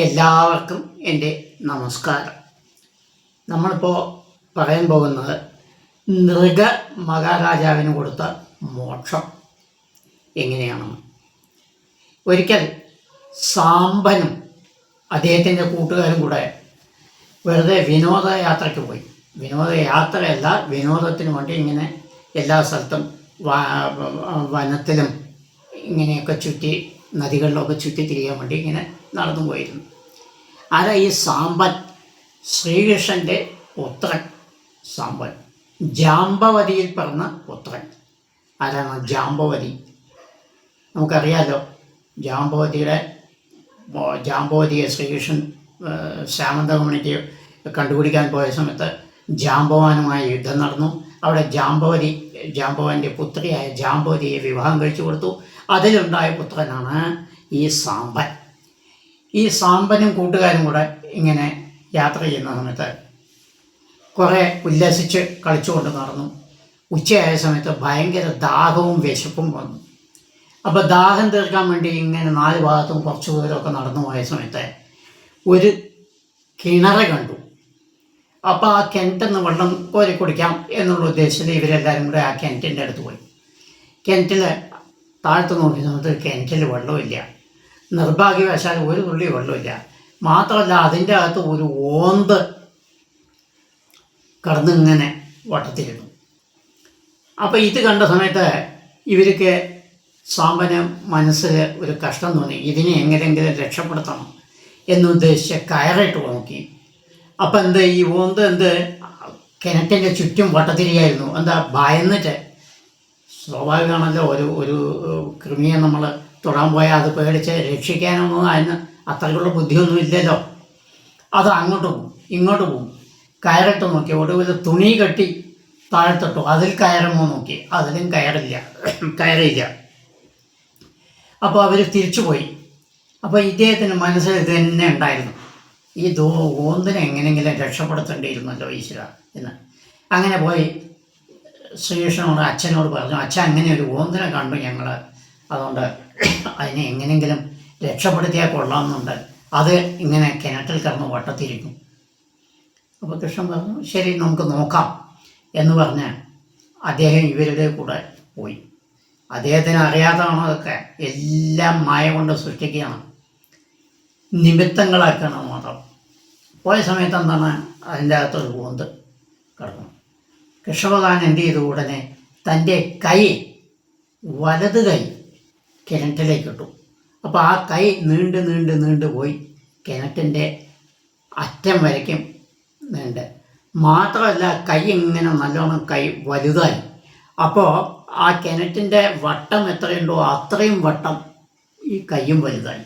എല്ലാവർക്കും എൻ്റെ നമസ്കാരം. നമ്മളിപ്പോൾ പറയാൻ പോകുന്നത് നൃഗ മഹാരാജാവിന് കൊടുത്ത മോക്ഷം എങ്ങനെയാണെന്ന്. ഒരിക്കൽ സാമ്പനും അദ്ദേഹത്തിൻ്റെ കൂട്ടുകാരും കൂടെ വെറുതെ വിനോദയാത്രയ്ക്ക് പോയി. വിനോദയാത്രയല്ല, വിനോദത്തിന് വേണ്ടി ഇങ്ങനെ എല്ലാ സ്ഥലത്തും വനത്തിലും ഇങ്ങനെയൊക്കെ ചുറ്റി നദികളിലൊക്കെ ചുറ്റി തിരിയാൻ വേണ്ടി ഇങ്ങനെ നടന്നു പോയിരുന്നു. ആരാ ഈ സാമ്പൻ? ശ്രീകൃഷ്ണൻ്റെ പുത്രൻ സാമ്പൻ, ജാമ്പവതിയിൽ പറഞ്ഞ പുത്രൻ. ആരാണ് ജാമ്പവതി? നമുക്കറിയാലോ, ജാമ്പവതിയെ ശ്രീകൃഷ്ണൻ സാമന്തകമണിക്ക് കണ്ടുപിടിക്കാൻ പോയ സമയത്ത് ജാമ്പവാനുമായി യുദ്ധം നടന്നു. അവിടെ ജാമ്പവാൻ്റെ പുത്രിയായ ജാമ്പവതിയെ വിവാഹം കഴിച്ചു കൊടുത്തു. അതിലുണ്ടായ പുത്രനാണ് ഈ സാമ്പൻ. ഈ സാമ്പനും കൂട്ടുകാരും കൂടെ ഇങ്ങനെ യാത്ര ചെയ്യുന്ന സമയത്ത് കുറേ ഉല്ലസിച്ച് കളിച്ചുകൊണ്ട് നടന്നു. ഉച്ചയായ സമയത്ത് ഭയങ്കര ദാഹവും വിശപ്പും വന്നു. അപ്പോൾ ദാഹം തീർക്കാൻ വേണ്ടി ഇങ്ങനെ നാല് ഭാഗത്തും കുറച്ച് ദൂരമൊക്കെ നടന്നു പോയ സമയത്ത് ഒരു കിണറ് കണ്ടു. അപ്പോൾ ആ കിണറ്റിൽ നിന്ന് വെള്ളം കോരി കുടിക്കാം എന്നുള്ള ഉദ്ദേശത്തിൽ ഇവരെല്ലാവരും കൂടെ ആ കിണറ്റിൻ്റെ അടുത്ത് പോയി. കിണറ്റിൽ താഴത്ത് നോക്കിയ സമയത്ത് കിണറ്റിൽ വെള്ളമില്ല. നിർഭാഗ്യവശാൽ ഒരു തുള്ളി വെള്ളമില്ല. മാത്രമല്ല, അതിൻ്റെ അകത്ത് ഒരു ഓന്ത് കടന്നിങ്ങനെ വട്ടത്തിരുന്നു. അപ്പോൾ ഇത് കണ്ട സമയത്ത് ഇവർക്ക് സാമ്പന് മനസ്സിൽ ഒരു കഷ്ടം തോന്നി. ഇതിനെ എങ്ങനെയെങ്കിലും രക്ഷപ്പെടുത്തണം എന്നുദ്ദേശിച്ച് കയറിട്ട് നോക്കി. അപ്പം ഈ ഓന്ത് കിണറ്റിൻ്റെ ചുറ്റും വട്ടത്തിരിയായിരുന്നു. ഭയന്നിട്ട്. സ്വാഭാവികമാണല്ലോ, ഒരു കൃമിയെ നമ്മൾ തൊടാൻ പോയാൽ അത് പേടിച്ച് രക്ഷിക്കാനൊന്നും അതിന് അത്രയ്ക്കുള്ള ബുദ്ധിയൊന്നും ഇല്ലല്ലോ. അത് അങ്ങോട്ട് പോകും ഇങ്ങോട്ട് പോകും. കയറിട്ട് നോക്കി. ഒടുവിൽ തുണി കെട്ടി താഴത്തിട്ടു. അതിൽ കയറുമോ നോക്കി, അതിലും കയറിയില്ല. അപ്പോൾ അവർ തിരിച്ചു പോയി. അപ്പോൾ ഇദ്ദേഹത്തിന് മനസ്സിൽ ഇത് തന്നെ ഉണ്ടായിരുന്നു, ഈ ഓന്തിനെ എങ്ങനെയെങ്കിലും രക്ഷപ്പെടുത്തേണ്ടിയിരുന്നല്ലോ ഈശ്വര എന്ന്. അങ്ങനെ പോയി ശ്രീകൃഷ്ണനോട് അച്ഛനോട് പറഞ്ഞു, അച്ഛൻ അങ്ങനെ ഒരു ഓന്തിനെ കണ്ടു ഞങ്ങൾ, അതുകൊണ്ട് അതിനെ എങ്ങനെയെങ്കിലും രക്ഷപ്പെടുത്തിയാൽ കൊള്ളാമെന്നുണ്ട്. അത് ഇങ്ങനെ കിണറ്റിൽ കിടന്ന് വട്ടത്തിരിക്കും. അപ്പോൾ കൃഷ്ണൻ പറഞ്ഞു, ശരി നമുക്ക് നോക്കാം എന്ന് പറഞ്ഞ് അദ്ദേഹം ഇവരുടെ കൂടെ പോയി. അദ്ദേഹത്തിന് അറിയാത്തതാണോ അതൊക്കെ? എല്ലാം മായ കൊണ്ട് സൃഷ്ടിക്കുകയാണ്, നിമിത്തങ്ങളാക്കണം മാത്രം. പോയ സമയത്ത് അതിൻ്റെ അകത്തൊരു ഓന്ത് കിടന്നു. കൃഷ്ണഭഗവാൻ എന്ത് ചെയ്തു? ഉടനെ തൻ്റെ വലത് കൈ കിണറ്റിലേക്ക് ഇട്ടു. അപ്പോൾ ആ കൈ നീണ്ട് പോയി കിണറ്റിൻ്റെ അറ്റം വരയ്ക്കും നീണ്ട്. മാത്രമല്ല, കൈ ഇങ്ങനെ നല്ലോണം വലുതായി. അപ്പോൾ ആ കിണറ്റിൻ്റെ വട്ടം എത്രയുണ്ടോ അത്രയും വട്ടം ഈ കൈയും വലുതായി.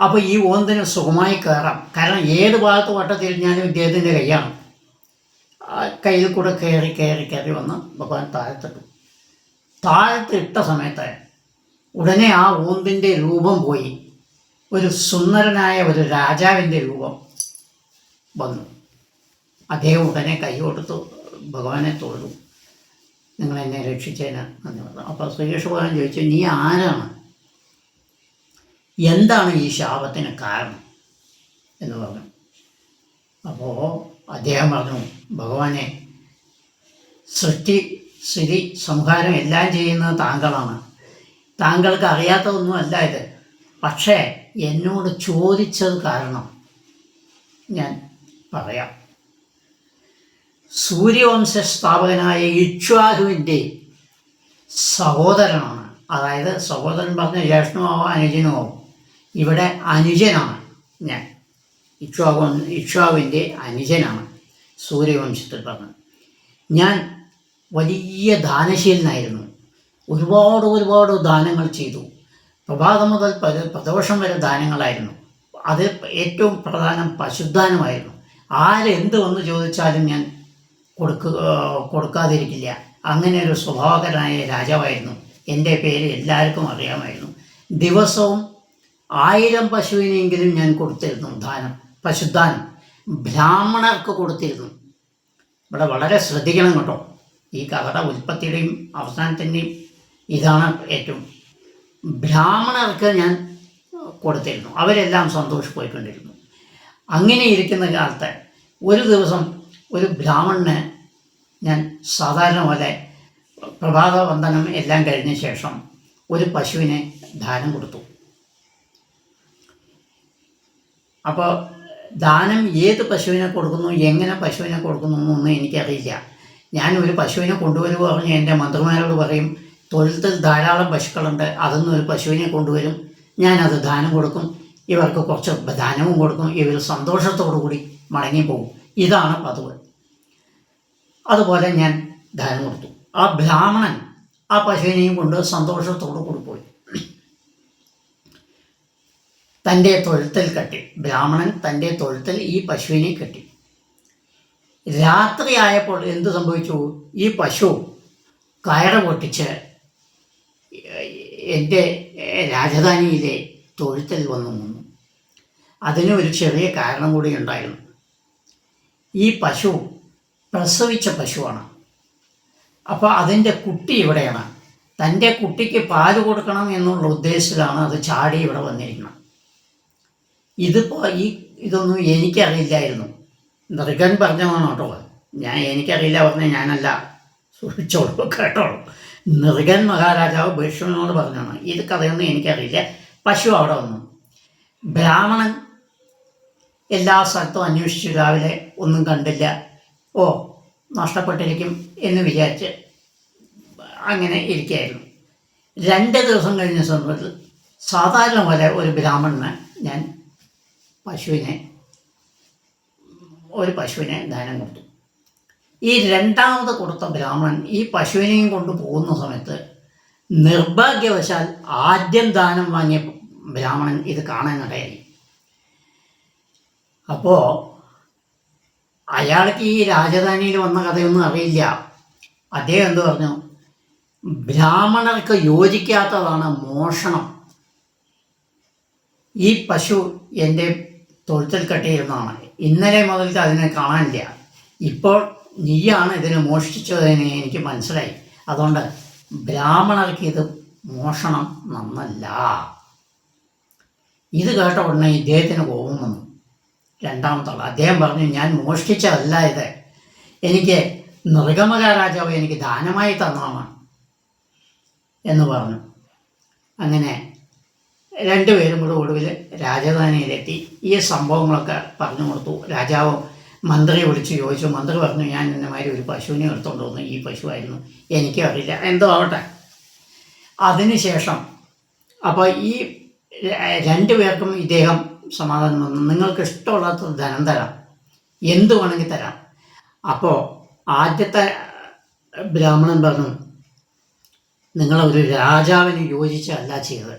അപ്പോൾ ഈ ഓന്തിന് സുഖമായി കയറാം. കാരണം ഏത് ഭാഗത്ത് വട്ടം തിരിഞ്ഞാലും ഇദ്ദേഹത്തിൻ്റെ കൈയാണ്. കയ്യിൽ കൂടെ കയറി വന്ന് ഭഗവാൻ താഴത്തിട്ട സമയത്ത് ഉടനെ ആ ഓന്തിൻ്റെ രൂപം പോയി. ഒരു സുന്ദരനായ ഒരു രാജാവിൻ്റെ രൂപം വന്നു. അദ്ദേഹം ഉടനെ കൈ കൊടുത്തു ഭഗവാനെ തൊഴുതു. നിങ്ങൾ എന്നെ രക്ഷിച്ചതിന് നന്ദി പറഞ്ഞു. അപ്പോൾ ശ്രീകൃഷ്ണ ഭഗവാൻ ചോദിച്ചു, നീ ആരാണ്? എന്താണ് ഈ ശാപത്തിന് കാരണം എന്ന് പറഞ്ഞു. അപ്പോൾ അദ്ദേഹം പറഞ്ഞു, ഭഗവാനെ, സൃഷ്ടി സ്ഥിതി സംഹാരം എല്ലാം ചെയ്യുന്നത് താങ്കളാണ്. താങ്കൾക്ക് അറിയാത്തതൊന്നും അല്ല ഇത്. പക്ഷേ എന്നോട് ചോദിച്ചത് കാരണം ഞാൻ പറയാം. സൂര്യവംശ സ്ഥാപകനായ ഇക്ഷ്വാകുവിൻ്റെ സഹോദരനാണ്. അതായത് സഹോദരൻ പറഞ്ഞ ജ്യേഷ്ഠനോ ആവും അനുജനോ ആവും. ഇവിടെ അനുജനാണ് ഞാൻ. ഇക്ഷ്വാകുവിൻ്റെ അനുജനാണ് സൂര്യവംശത്തിൽ പറഞ്ഞത്. ഞാൻ വലിയ ദാനശീലനായിരുന്നു. ഒരുപാട് ദാനങ്ങൾ ചെയ്തു. പ്രഭാതം മുതൽ പ്രദോഷം വരെ ദാനങ്ങളായിരുന്നു. അത് ഏറ്റവും പ്രധാനം പശുദാനമായിരുന്നു. ആരെന്ത് വന്ന് ചോദിച്ചാലും ഞാൻ കൊടുക്കാതിരിക്കില്ല. അങ്ങനെ ഒരു സ്വഭാവകരനായ രാജാവായിരുന്നു. എൻ്റെ പേര് എല്ലാവർക്കും അറിയാമായിരുന്നു. ദിവസവും 1000 പശുവിനെങ്കിലും ഞാൻ കൊടുത്തിരുന്നു ദാനം, പശുദാനം. ബ്രാഹ്മണർക്ക് കൊടുത്തിരുന്നു. ഇവിടെ വളരെ ശ്രദ്ധിക്കണം കേട്ടോ. ഈ കഥയുടെ ഉൽപ്പത്തിയുടെയും അവസാനത്തിൻ്റെയും ഇതാണ് ഏറ്റവും. ബ്രാഹ്മണർക്ക് ഞാൻ കൊടുത്തിരുന്നു. അവരെല്ലാം സന്തോഷിപ്പോയിക്കൊണ്ടിരുന്നു. അങ്ങനെ ഇരിക്കുന്ന കാലത്ത് ഒരു ദിവസം ഒരു ബ്രാഹ്മണന് ഞാൻ സാധാരണ പോലെ പ്രഭാത വന്ദനം എല്ലാം കഴിഞ്ഞ ശേഷം ഒരു പശുവിനെ ദാനം കൊടുത്തു. അപ്പോൾ ദാനം ഏത് പശുവിനെ കൊടുക്കുന്നു, എങ്ങനെ പശുവിനെ കൊടുക്കുന്നു എന്നൊന്നും എനിക്കറിയില്ല. ഞാൻ ഒരു പശുവിനെ കൊണ്ടുവരുമ്പോൾ പറഞ്ഞ് എൻ്റെ മന്ത്രിമാരോട് പറയും, തൊഴുത്തിൽ ധാരാളം പശുക്കളുണ്ട്, അതൊന്നും ഒരു പശുവിനെ കൊണ്ടുവരും, ഞാനത് ദാനം കൊടുക്കും, ഇവർക്ക് കുറച്ച് ദാനവും കൊടുക്കും, ഇവർ സന്തോഷത്തോടു കൂടി മടങ്ങിപ്പോകും. ഇതാണ് പതിവ്. അതുപോലെ ഞാൻ ദാനം കൊടുത്തു. ആ ബ്രാഹ്മണൻ ആ പശുവിനെയും കൊണ്ട് സന്തോഷത്തോടു കൂടി പോയി. തൻ്റെ തൊഴുത്തിൽ കെട്ടി. ബ്രാഹ്മണൻ തൻ്റെ തൊഴുത്തിൽ ഈ പശുവിനെ കെട്ടി. രാത്രിയായപ്പോൾ എന്ത് സംഭവിച്ചു? ഈ പശു കയറ് പൊട്ടിച്ച് എൻ്റെ രാജധാനിയിലെ തൊഴുത്തിൽ വന്നു നിന്നു. അതിന് ഒരു ചെറിയ കാരണം കൂടി ഉണ്ടായിരുന്നു. ഈ പശു പ്രസവിച്ച പശുവാണ്. അപ്പോൾ അതിൻ്റെ കുട്ടി ഇവിടെയാണ്. തൻ്റെ കുട്ടിക്ക് പാല് കൊടുക്കണം എന്നുള്ള ഉദ്ദേശത്തിലാണ് അത് ചാടി ഇവിടെ വന്നിരിക്കുന്നത്. ഇതിപ്പോൾ ഇതൊന്നും എനിക്കറിയില്ലായിരുന്നു. നൃഗൻ പറഞ്ഞതാണ് കേട്ടോ. എനിക്കറിയില്ല പറഞ്ഞ ഞാനല്ല, സൂക്ഷിച്ചോളൂ കേട്ടോളൂ. നൃഗൻ മഹാരാജാവ് ഭീഷ്മനോട് പറഞ്ഞാണ്. ഇത് കഥയൊന്നും എനിക്കറിയില്ല. പശു അവിടെ വന്നു. ബ്രാഹ്മണൻ എല്ലാ സ്ഥലത്തും അന്വേഷിച്ചു. രാവിലെ ഒന്നും കണ്ടില്ല. ഓ, നഷ്ടപ്പെട്ടിരിക്കും എന്ന് വിചാരിച്ച് അങ്ങനെ ഇരിക്കുകയായിരുന്നു. 2 ദിവസം കഴിഞ്ഞ സമയത്ത് സാധാരണ പോലെ ഒരു ബ്രാഹ്മണന് ഞാൻ ഒരു പശുവിനെ ദാനം കൊടുത്തു. ഈ രണ്ടാമത് കൊടുത്ത ബ്രാഹ്മണൻ ഈ പശുവിനെയും കൊണ്ട് പോകുന്ന സമയത്ത് നിർഭാഗ്യവശാൽ ആദ്യം ദാനം വാങ്ങിയ ബ്രാഹ്മണൻ ഇത് കാണാനിടയായി. അപ്പോൾ അയാൾക്ക് ഈ രാജധാനിയിൽ വന്ന കഥയൊന്നും അറിയില്ല. അദ്ദേഹം എന്ത് പറഞ്ഞു? ബ്രാഹ്മണർക്ക് യോജിക്കാത്തതാണ് മോഷണം. ഈ പശു എൻ്റെ തൊഴുത്തിൽ കെട്ടിയിരുന്നതാണ്. ഇന്നലെ മുതൽക്ക് അതിനെ കാണാനില്ല. ഇപ്പോൾ നീയാണ് ഇതിനെ മോഷ്ടിച്ചതെന്ന് എനിക്ക് മനസ്സിലായി. അതുകൊണ്ട് ബ്രാഹ്മണർക്ക് ഇത് മോഷണം നന്നല്ല. ഇത് കേട്ട ഉടനെ ഇദ്ദേഹത്തിന് കോപം വന്നു. രണ്ടാമത്തുള്ള അദ്ദേഹം പറഞ്ഞു, ഞാൻ മോഷ്ടിച്ചതല്ല ഇത്, എനിക്ക് നൃഗമഹാരാജാവ് എനിക്ക് ദാനമായി തന്നതാണ് എന്ന് പറഞ്ഞു. അങ്ങനെ രണ്ടുപേരും കൂടെ ഒടുവിൽ രാജധാനിയിലെത്തി ഈ സംഭവങ്ങളൊക്കെ പറഞ്ഞു കൊടുത്തു. രാജാവ് മന്ത്രിയെ വിളിച്ച് ചോദിച്ചു. മന്ത്രി പറഞ്ഞു, ഞാൻ ഇന്നമാതിരി ഒരു പശുവിനെ എടുത്തുകൊണ്ട് വന്നു, ഈ പശുവായിരുന്നു, എനിക്കും അറിയില്ല, എന്തോ ആവട്ടെ. അതിനുശേഷം അപ്പോൾ ഈ 2 പേർക്കും ഇദ്ദേഹം സമാധാനം വന്നു. നിങ്ങൾക്ക് ഇഷ്ടമുള്ളത്ര ധനം തരാം, എന്ത് വേണമെങ്കിൽ തരാം. അപ്പോൾ ആദ്യത്തെ ബ്രാഹ്മണൻ പറഞ്ഞു, നിങ്ങളൊരു രാജാവിന് യോജിച്ചല്ല ചെയ്തത്,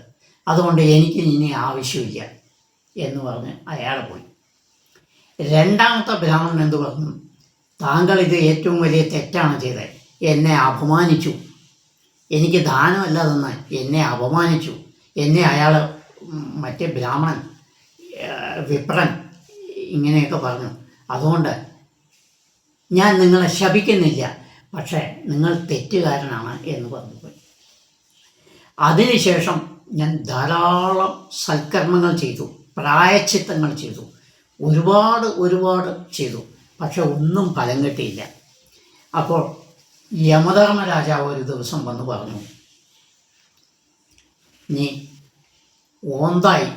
അതുകൊണ്ട് എനിക്ക് ഇനി ആവശ്യമില്ല എന്ന് പറഞ്ഞ് അയാൾ പോയി. രണ്ടാമത്തെ ബ്രാഹ്മണൻ എന്ത് പറഞ്ഞു? താങ്കൾ ഇത് ഏറ്റവും വലിയ തെറ്റാണ് ചെയ്തത്, എന്നെ അപമാനിച്ചു, എനിക്ക് ദാനമല്ല തന്ന് എന്നെ അപമാനിച്ചു, എന്നെ അയാൾ മറ്റേ ബ്രാഹ്മണൻ വിപ്രൻ ഇങ്ങനെയൊക്കെ പറഞ്ഞു. അതുകൊണ്ട് ഞാൻ നിങ്ങളെ ശപിക്കുന്നില്ല, പക്ഷേ നിങ്ങൾ തെറ്റുകാരനാണ് എന്ന് പറഞ്ഞു പോയി. അതിനുശേഷം ഞാൻ ധാരാളം സൽക്കർമ്മങ്ങൾ ചെയ്തു, പ്രായശ്ചിത്തങ്ങൾ ചെയ്തു, ഒരുപാട് ചെയ്തു, പക്ഷെ ഒന്നും ഫലം കിട്ടിയില്ല. അപ്പോൾ യമധർമ്മ രാജാവ് ഒരു ദിവസം വന്ന് പറഞ്ഞു, നീ ഓന്തായി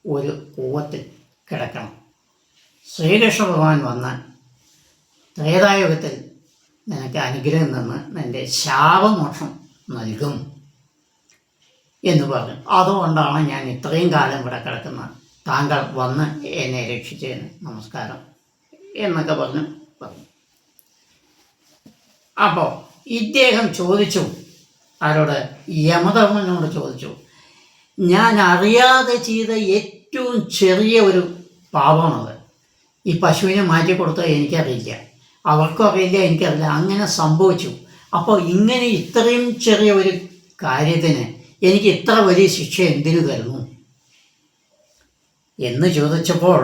ഒരു കൂവത്തിൽ കിടക്കണം. ശ്രീകൃഷ്ണ ഭഗവാൻ വന്ന് ത്രേതായുഗത്തിൽ നിനക്ക് അനുഗ്രഹം നിന്ന് നിൻ്റെ ശാപമോക്ഷം നൽകും എന്ന് പറഞ്ഞു. അതുകൊണ്ടാണ് ഞാൻ ഇത്രയും കാലം ഇവിടെ കിടക്കുന്നത്, താങ്കൾ വന്ന് എന്നെ രക്ഷിച്ചതിന് നമസ്കാരം എന്നൊക്കെ പറഞ്ഞു. അപ്പോൾ ഇദ്ദേഹം ചോദിച്ചു, ആരോട്? യമധർമ്മനോട് ചോദിച്ചു, ഞാൻ അറിയാതെ ചെയ്ത ഏറ്റവും ചെറിയ ഒരു പാപമാണത്, ഈ പശുവിനെ മാറ്റിക്കൊടുത്തത് എനിക്കറിയില്ല, അവർക്കും അറിയില്ല, എനിക്കറിയില്ല, അങ്ങനെ സംഭവിച്ചു. അപ്പോൾ ഇങ്ങനെ ഇത്രയും ചെറിയ ഒരു കാര്യത്തിന് എനിക്ക് ഇത്ര വലിയ ശിക്ഷ എന്തിനു തരുന്നു എന്ന് ചോദിച്ചപ്പോൾ,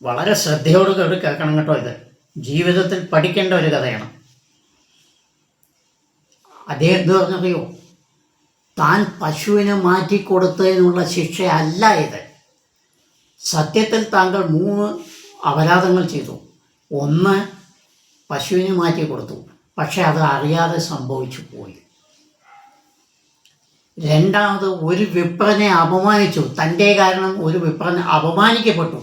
വളരെ ശ്രദ്ധയോടുകൂടി കേൾക്കണം കേട്ടോ, ഇത് ജീവിതത്തിൽ പഠിക്കേണ്ട ഒരു കഥയാണ്. അദ്ദേഹം എന്ത് പറഞ്ഞറിയോ? താൻ പശുവിനെ മാറ്റിക്കൊടുത്തതിനുള്ള ശിക്ഷയല്ല ഇത്. സത്യത്തിൽ താങ്കൾ 3 അപരാധങ്ങൾ ചെയ്തു. ഒന്ന്, പശുവിനെ മാറ്റിക്കൊടുത്തു, പക്ഷെ അത് അറിയാതെ സംഭവിച്ചു പോയി. രണ്ടാമത്, ഒരു വിപ്രനെ അപമാനിച്ചു. തൻ്റെ കാരണം ഒരു വിപ്രൻ അപമാനിക്കപ്പെട്ടു.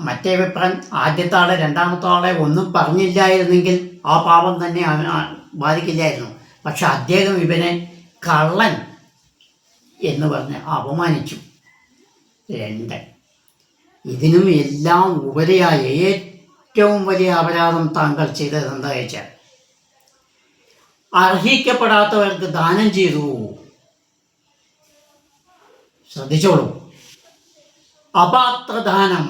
മറ്റേ വിപ്രൻ ആദ്യത്തെ ആളെ, രണ്ടാമത്തെ ആളെ ഒന്നും പറഞ്ഞില്ലായിരുന്നെങ്കിൽ ആ പാപം തന്നെ ബാധിക്കില്ലായിരുന്നു. പക്ഷെ അദ്ദേഹം ഇവനെ കള്ളൻ എന്ന് പറഞ്ഞ് അപമാനിച്ചു. 2, ഇതിനും എല്ലാം ഉപരിയായ ഏറ്റവും വലിയ അപരാധം താങ്കൾ ചെയ്തത് എന്താ വെച്ചാൽ, അർഹിക്കപ്പെടാത്തവർക്ക് ദാനം ചെയ്തു. ശ്രദ്ധിച്ചോളൂ, അപാത്രദാനം.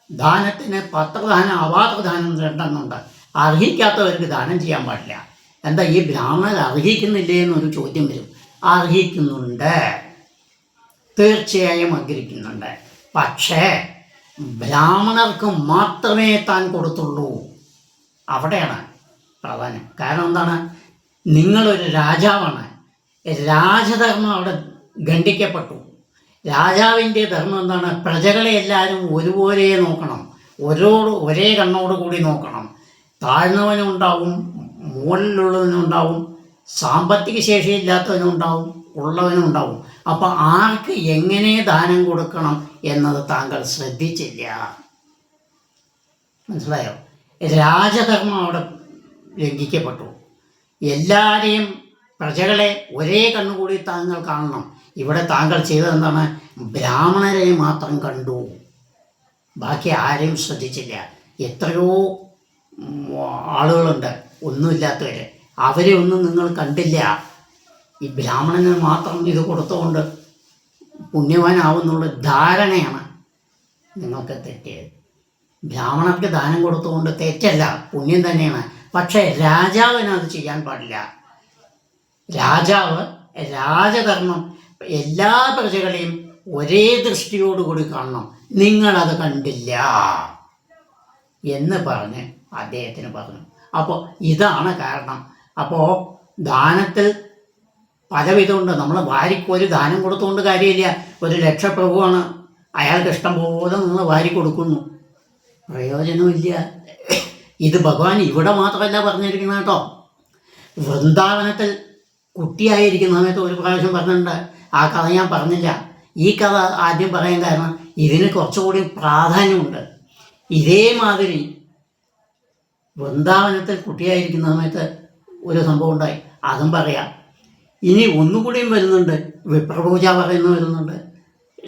ദാനത്തിന് പത്രദാനം, അപാത്രദാനം 2 എണ്ണമുണ്ട്. അർഹിക്കാത്തവർക്ക് ദാനം ചെയ്യാൻ പാടില്ല. എന്താ, ഈ ബ്രാഹ്മണർ അർഹിക്കുന്നില്ലേ എന്നൊരു ചോദ്യം വരും. അർഹിക്കുന്നുണ്ട്, തീർച്ചയായും അർഹിക്കുന്നുണ്ട്. പക്ഷേ ബ്രാഹ്മണർക്ക് മാത്രമേ താൻ കൊടുത്തുള്ളൂ. അവിടെയാണ് പ്രാധാന്യം. കാരണം എന്താണ്, നിങ്ങളൊരു രാജാവാണ്. രാജധർമ്മം അവിടെ ഖണ്ഡിക്കപ്പെട്ടു. രാജാവിൻ്റെ ധർമ്മം എന്താണ്, പ്രജകളെ എല്ലാവരും ഒരുപോലെ നോക്കണം, ഒരേ കണ്ണോട് കൂടി നോക്കണം. താഴ്ന്നവനും ഉണ്ടാവും, മുകളിലുള്ളവനും ഉണ്ടാവും, സാമ്പത്തിക ശേഷിയില്ലാത്തവനും ഉണ്ടാവും, ഉള്ളവനും ഉണ്ടാവും. അപ്പം ആർക്ക് എങ്ങനെ ദാനം കൊടുക്കണം എന്നത് താങ്കൾ ശ്രദ്ധിച്ചില്ല. മനസ്സിലായോ? രാജധർമ്മം അവിടെ ലംഘിക്കപ്പെട്ടു. എല്ലാവരെയും, പ്രജകളെ ഒരേ കണ്ണുകൂടി താങ്കൾ കാണണം. ഇവിടെ താങ്കൾ ചെയ്തതെന്താണ്, ബ്രാഹ്മണരെ മാത്രം കണ്ടു, ബാക്കി ആരെയും ശ്രദ്ധിച്ചില്ല. എത്രയോ ആളുകളുണ്ട് ഒന്നുമില്ലാത്തവർ, അവരെ ഒന്നും നിങ്ങൾ കണ്ടില്ല. ഈ ബ്രാഹ്മണന് മാത്രം ഇത് കൊടുത്തുകൊണ്ട് പുണ്യവാനാവുന്നുള്ള ധാരണയാണ് നിങ്ങൾക്ക് തെറ്റിയത്. ബ്രാഹ്മണർക്ക് ദാനം കൊടുത്തുകൊണ്ട് തെറ്റല്ല, പുണ്യം തന്നെയാണ്. പക്ഷേ രാജാവിന് അത് ചെയ്യാൻ പാടില്ല. രാജാവ് രാജധർമ്മം എല്ലാ പ്രജകളെയും ഒരേ ദൃഷ്ടിയോടുകൂടി കാണണം. നിങ്ങളത് കണ്ടില്ല എന്ന് പറഞ്ഞ് അദ്ദേഹത്തിന് പറഞ്ഞു. അപ്പോൾ ഇതാണ് കാരണം. അപ്പോൾ ദാനത്തിൽ പലവിധമുണ്ട്. നമ്മൾ വാരിക്കോരി ദാനം കൊടുത്തുകൊണ്ട് കാര്യമില്ല. ഒരു ലക്ഷപ്രഭുവാണ്, അയാൾക്ക് ഇഷ്ടം പോലെ നിങ്ങൾ വാരി കൊടുക്കുന്നു, പ്രയോജനമില്ല. ഇത് ഭഗവാൻ ഇവിടെ മാത്രമല്ല പറഞ്ഞിരിക്കുന്നത് കേട്ടോ. വൃന്ദാവനത്തിൽ കുട്ടിയായിരിക്കുന്ന സമയത്ത് ഒരു പ്രാവശ്യം പറഞ്ഞിട്ടുണ്ട്. ആ കഥ ഞാൻ പറഞ്ഞില്ല. ഈ കഥ ആദ്യം പറയാൻ കാരണം ഇതിന് കുറച്ചുകൂടി പ്രാധാന്യമുണ്ട്. ഇതേമാതിരി വൃന്ദാവനത്തിൽ കുട്ടിയായിരിക്കുന്ന സമയത്ത് ഒരു സംഭവം ഉണ്ടായി, അതും പറയാം. ഇനി ഒന്നുകൂടിയും വരുന്നുണ്ട്, വിപ്രപൂജ വരുന്നുണ്ട്.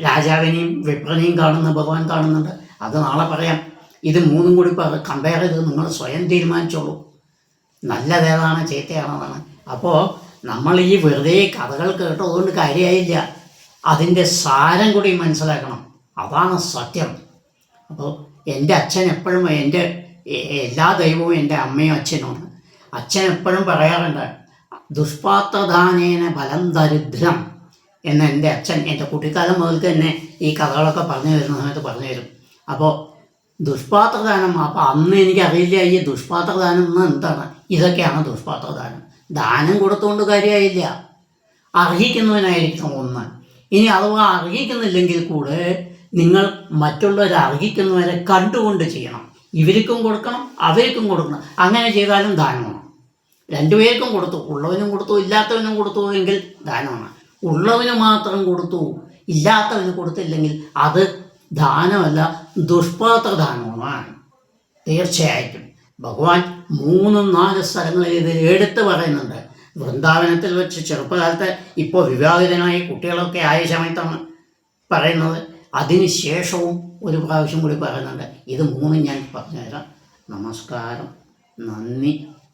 രാജാവിനെയും വിപ്രനെയും കാണുന്ന ഭഗവാൻ കാണുന്നുണ്ട്. അത് നാളെ പറയാം. ഇത് 3 കൂടി കമ്പയർ ചെയ്ത് നിങ്ങൾ സ്വയം തീരുമാനിച്ചോളൂ, നല്ലതേതാണ് ചീത്തയാണെന്നാണ്. അപ്പോൾ നമ്മൾ ഈ വെറുതെ കഥകൾ കേട്ടതുകൊണ്ട് കാര്യമായില്ല, അതിൻ്റെ സാരം കൂടി മനസ്സിലാക്കണം. അതാണ് സത്യം. അപ്പോൾ എൻ്റെ അച്ഛൻ എപ്പോഴും, എൻ്റെ എല്ലാ ദൈവവും എൻ്റെ അമ്മയും അച്ഛനുമാണ്. അച്ഛൻ എപ്പോഴും പറയാറുണ്ട്, ദുഷ്പാത്രദാനേന ഫലം ദരിദ്രം എന്ന് എൻ്റെ അച്ഛൻ എൻ്റെ കുട്ടിക്കാലം മുതൽ തന്നെ ഈ കഥകളൊക്കെ പറഞ്ഞു തരുന്ന സമയത്ത് പറഞ്ഞു തരും. അപ്പോൾ ദുഷ്പാത്രദാനം, അപ്പോൾ അന്ന് എനിക്കറിയില്ല ഈ ദുഷ്പാത്രദാനം എന്ന് എന്താണ്. ഇതൊക്കെയാണ് ദുഷ്പാത്രദാനം. ദാനം കൊടുത്തുകൊണ്ട് കാര്യമായില്ല, അർഹിക്കുന്നവനായിരിക്കണം ഒന്ന്. ഇനി അഥവാ അർഹിക്കുന്നില്ലെങ്കിൽ കൂടെ നിങ്ങൾ മറ്റുള്ളവരെ അർഹിക്കുന്നവരെ കണ്ടുകൊണ്ട് ചെയ്യണം. ഇവർക്കും കൊടുക്കണം, അവർക്കും കൊടുക്കണം. അങ്ങനെ ചെയ്താലും ദാനമാണ്. 2 പേർക്കും കൊടുത്തു, ഉള്ളവനും കൊടുത്തു ഇല്ലാത്തവനും കൊടുത്തു എങ്കിൽ ദാനമാണ്. ഉള്ളവന് മാത്രം കൊടുത്തു ഇല്ലാത്തവന് കൊടുത്തില്ലെങ്കിൽ അത് ദാനമല്ല, ദുഷ്പാത്രദാനമാണ്. തീർച്ചയായിട്ടും ഭഗവാൻ 3-4 സ്ഥലങ്ങളിൽ ഇത് എടുത്ത് പറയുന്നുണ്ട്. വൃന്ദാവനത്തിൽ വെച്ച് ചെറുപ്പകാലത്ത്, ഇപ്പോൾ വിവാഹിതനായി കുട്ടികളൊക്കെ ആയ സമയത്താണ് പറയുന്നത്. അതിന് ശേഷവും ഒരു പ്രാവശ്യം കൂടി പറയുന്നുണ്ട്. ഇത് 3 ഞാൻ പറഞ്ഞുതരാം. നമസ്കാരം, നന്ദി.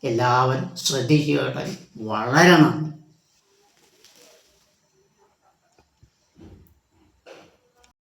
എല്ലാവരും ശ്രദ്ധിച്ചു കേട്ടാൽ വളരെ നന്ദി.